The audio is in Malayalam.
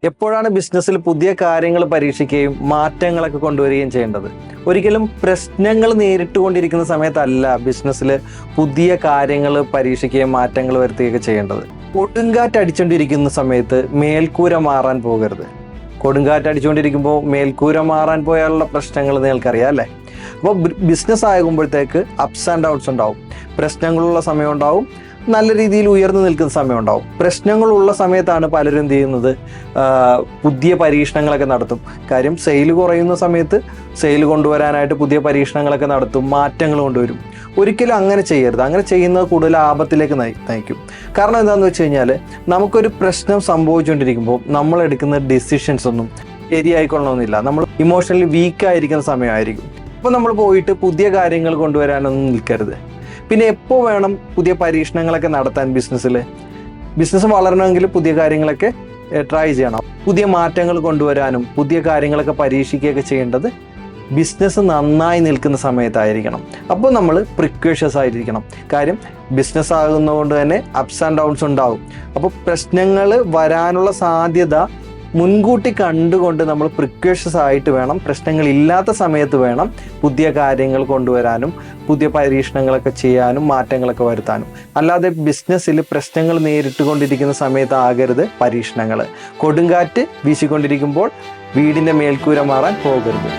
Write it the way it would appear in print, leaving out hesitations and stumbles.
എപ്പോഴാണ് ബിസിനസ്സിൽ പുതിയ കാര്യങ്ങൾ പരീക്ഷിക്കുകയും മാറ്റങ്ങളൊക്കെ കൊണ്ടുവരികയും ചെയ്യേണ്ടത്? ഒരിക്കലും പ്രശ്നങ്ങൾ നേരിട്ടുകൊണ്ടിരിക്കുന്ന സമയത്തല്ല ബിസിനസ്സിൽ പുതിയ കാര്യങ്ങൾ പരീക്ഷിക്കുകയും മാറ്റങ്ങൾ വരുത്തുകയൊക്കെ ചെയ്യേണ്ടത്. കൊടുങ്കാറ്റ് അടിച്ചുകൊണ്ടിരിക്കുന്ന സമയത്ത് മേൽക്കൂര മാറാൻ പോകരുത്. കൊടുങ്കാറ്റ് അടിച്ചുകൊണ്ടിരിക്കുമ്പോൾ മേൽക്കൂര മാറാൻ പോയാലുള്ള പ്രശ്നങ്ങൾ നിങ്ങൾക്കറിയാം അല്ലേ? അപ്പോൾ ബിസിനസ് ആകുമ്പോഴത്തേക്ക് അപ്സ് ആൻഡ് ഡൗൺസ് ഉണ്ടാവും. പ്രശ്നങ്ങളുള്ള സമയം ഉണ്ടാവും, നല്ല രീതിയിൽ ഉയർന്നു നിൽക്കുന്ന സമയം ഉണ്ടാവും. പ്രശ്നങ്ങളുള്ള സമയത്താണ് പലരും എന്ത് ചെയ്യുന്നത്, പുതിയ പരീക്ഷണങ്ങളൊക്കെ നടത്തും. കാര്യം സെയിൽ കുറയുന്ന സമയത്ത് സെയിൽ കൊണ്ടുവരാനായിട്ട് പുതിയ പരീക്ഷണങ്ങളൊക്കെ നടത്തും, മാറ്റങ്ങൾ കൊണ്ടുവരും. ഒരിക്കലും അങ്ങനെ ചെയ്യരുത്. അങ്ങനെ ചെയ്യുന്നത് കൂടുതൽ ആപത്തിലേക്ക് നയിക്കും. കാരണം എന്താണെന്ന് വെച്ച് കഴിഞ്ഞാൽ, നമുക്കൊരു പ്രശ്നം സംഭവിച്ചുകൊണ്ടിരിക്കുമ്പോൾ നമ്മൾ എടുക്കുന്ന ഡിസിഷൻസ് ഒന്നും ശരിയായിക്കൊള്ളണമെന്നില്ല. നമ്മൾ ഇമോഷണലി വീക്കായിരിക്കുന്ന സമയമായിരിക്കും. അപ്പോൾ നമ്മൾ പോയിട്ട് പുതിയ കാര്യങ്ങൾ കൊണ്ടുവരാനൊന്നും നിൽക്കരുത്. പിന്നെ എപ്പോൾ വേണം പുതിയ പരീക്ഷണങ്ങളൊക്കെ നടത്താൻ? ബിസിനസ് വളരണമെങ്കിൽ പുതിയ കാര്യങ്ങളൊക്കെ ട്രൈ ചെയ്യണം. പുതിയ മാറ്റങ്ങൾ കൊണ്ടുവരാനും പുതിയ കാര്യങ്ങളൊക്കെ പരീക്ഷിക്കുകയൊക്കെ ചെയ്യേണ്ടത് ബിസിനസ് നന്നായി നിൽക്കുന്ന സമയത്തായിരിക്കണം. അപ്പോൾ നമ്മൾ പ്രിക്കോഷ്യസ് ആയിരിക്കണം. കാര്യം ബിസിനസ് ആകുന്നതുകൊണ്ട് തന്നെ അപ്സ് ആൻഡ് ഡൗൺസ് ഉണ്ടാവും. അപ്പോൾ പ്രശ്നങ്ങൾ വരാനുള്ള സാധ്യത മുൻകൂട്ടി കണ്ടുകൊണ്ട് നമ്മൾ പ്രിക്കോഷ്യസ് ആയിട്ട് വേണം, പ്രശ്നങ്ങളില്ലാത്ത സമയത്ത് വേണം പുതിയ കാര്യങ്ങൾ കൊണ്ടുവരാനും പുതിയ പരീക്ഷണങ്ങളൊക്കെ ചെയ്യാനും മാറ്റങ്ങളൊക്കെ വരുത്താനും. അല്ലാതെ ബിസിനസ്സിൽ പ്രശ്നങ്ങൾ നേരിട്ട് കൊണ്ടിരിക്കുന്ന സമയത്താകരുത് പരീക്ഷണങ്ങൾ. കൊടുങ്കാറ്റ് വീശിക്കൊണ്ടിരിക്കുമ്പോൾ വീടിൻ്റെ മേൽക്കൂര മാറാൻ പോകരുത്.